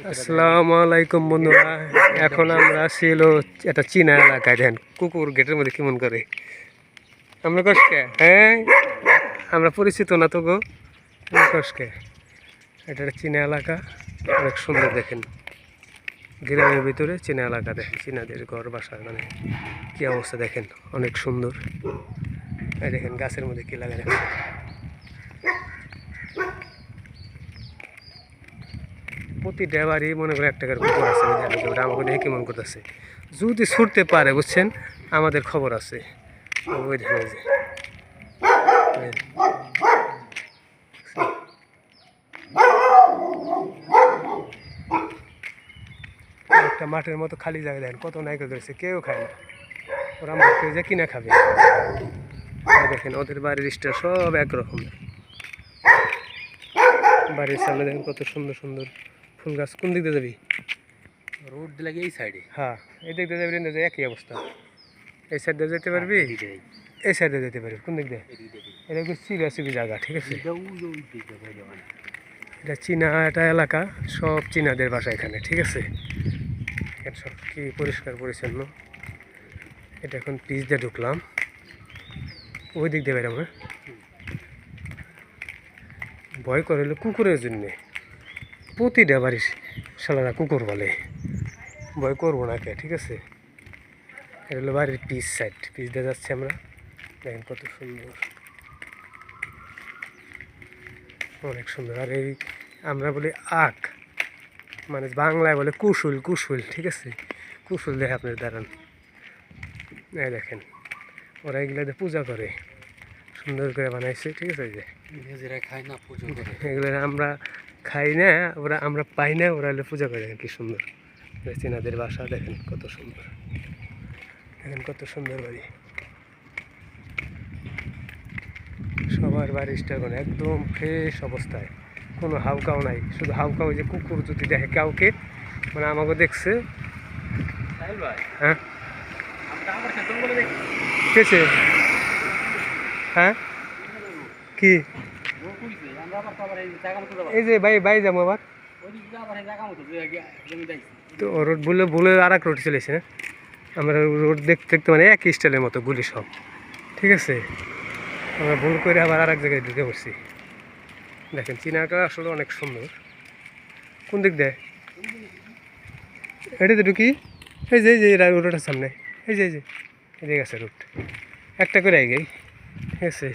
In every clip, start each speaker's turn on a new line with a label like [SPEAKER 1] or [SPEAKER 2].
[SPEAKER 1] আসসালামু আলাইকুম বন্ধুরা, এখন আমরা ছিল একটা চীনা এলাকায়। দেখেন কুকুর গেটের মধ্যে কেমন করে। আমরা কষ্টকে হ্যাঁ, আমরা পরিচিত না তো গো কষ্টকে। এটা একটা চীনা এলাকা, অনেক সুন্দর। দেখেন গ্রামের ভিতরে চীনা এলাকা, দেখেন চীনাদের ঘর বাসা, মানে কি অবস্থা দেখেন, অনেক সুন্দর। এই দেখেন গাছের মধ্যে কি লাগা রাখছে। প্রতিটা বাড়ি মনে করে একটা করে কুকুর আছে, ওটা আমাকে দেখে কেমন করতেছে। যদি ছুটতে পারে বুঝছেন, আমাদের খবর আছে। ওই ধানে যে একটা মাঠের মতো খালি জায়গা, দেখেন কত নায়িকা করেছে, কেউ খায় না। ওরা মাঠে যে কিনা খাবে। দেখেন ওদের বাড়ির স্টার সব একরকম। বাড়ির সামনে দেখেন কত সুন্দর সুন্দর ফুল গাছ। কোন দিক দিয়ে যাবি?
[SPEAKER 2] রোড দিলে এই সাইডে,
[SPEAKER 1] হ্যাঁ এই দিক দিয়ে যাবি, একই অবস্থা। এই সাইড দিয়ে যেতে পারবি, এই সাইডে যেতে পারবি। কোন দিক দিয়ে? এটা একটু চিরাচিরি জায়গা, ঠিক আছে। এটা চীনা একটা এলাকা, সব চীনাদের বাসা এখানে, ঠিক আছে। সব কি পরিষ্কার পরিচ্ছন্ন। এটা এখন পিচ দিয়ে ঢুকলাম, ওই দিক দিয়ে বেরাম। হ্যাঁ, ভয় করে হলো কুকুরের জন্যে। প্রতিটা বাড়ির শালারা কুকুর বলে, ভয় করবো না কে, ঠিক আছে। এটা হলো বাড়ির পিচ সাইড, পিচ দিয়ে যাচ্ছি আমরা। দেখেন কত সুন্দর, অনেক সুন্দর। আর এই আমরা বলি আখ, মানে বাংলায় বলে কুশুল, কুশুল, ঠিক আছে। কুশুল দেখে আপনার দাঁড়ান, এই দেখেন ওরা এগুলাতে পূজা করে, সুন্দর করে বানাইছে, ঠিক আছে। যে
[SPEAKER 2] নিজেরা খায় না, পুজো করে।
[SPEAKER 1] এগুলো আমরা খাই না, ওরা আমরা পাই না, ওরা হলে পূজা করে। দেখেন কি সুন্দর চীনাদের বাসা, দেখেন কত সুন্দর। দেখেন কত সুন্দর বাড়ি, সবার বাড়ির স্টার একদম ফ্রেশ অবস্থায়, কোনো হাউকাও নাই। শুধু হাউকাও যে কুকুর যদি দেখে কাউকে, মানে আমাকে দেখছে। হ্যাঁ কেছে, হ্যাঁ কি এই যে ভাই যাবো আবার তো রোড বলে বলে আর এক রোড চলেছে। আমরা রোড দেখতে দেখতে মানে একই স্টাইলের মতো গুলি সব, ঠিক আছে। আমরা ভুল করে আবার আর এক জায়গায় ঢুকে পড়ছি। দেখেন চীনাটা আসলে অনেক সুন্দর। কোন দিক দেয় এটাতে ঢুকি? এই যে রোডটার সামনে, এই যে এই যে গেছে রোড, একটা করে আগে, ঠিক আছে।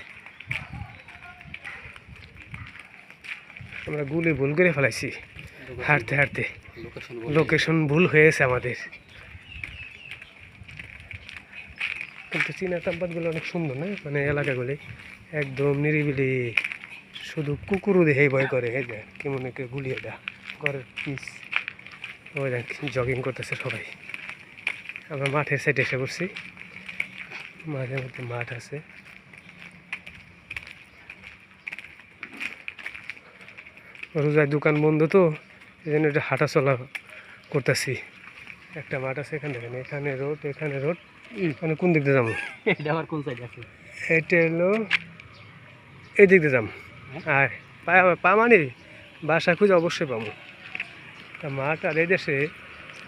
[SPEAKER 1] আমরা গুলি ভুল করে ফেলাইছি হাঁটতে হাঁটতে, লোকেশন ভুল হয়েছে আমাদের। কিন্তু চীনা চাম্পাতগুলো অনেক সুন্দর না, মানে এলাকাগুলি একদম নিরিবিলি। শুধু কুকুরও দেখেই ভয় করে। এই যে কেমন একটা গুলিয়ে দেয় ঘরের পিস। ওই দেখ জগিং করতেছে সবাই। আমরা মাঠের সাইডে এসে পড়ছি, মাঝে মধ্যে মাঠ আছে। রোজার দোকান বন্ধ তো, এই জন্য এটা হাঁটা চলা করতেছি। একটা মাঠ আছে এখানে, দেখেন এখানে রোড, এখানে রোড। মানে কোন দিক দিয়ে যাবো?
[SPEAKER 2] এটা আবার কোন সাইড আছে?
[SPEAKER 1] এটা হলো এই দিক দিয়ে যাম। আর পা মানে বাসা খুঁজে অবশ্যই পাবো। তা মাঠ আর এই দেশে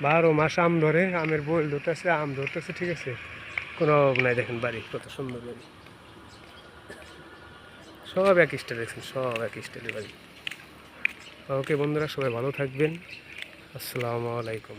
[SPEAKER 1] 12 মাস আম ধরে, আমের বই ধরতেছে, আম ধরতেছে, ঠিক আছে। কোনো অভাব নাই। দেখেন বাড়ি কত সুন্দর বাড়ি, সব এক স্টাইল, দেখছেন সব এক স্টাইলের বাড়ি। ওকে বন্ধুরা, সবাই ভালো থাকবেন। আসসালামু আলাইকুম।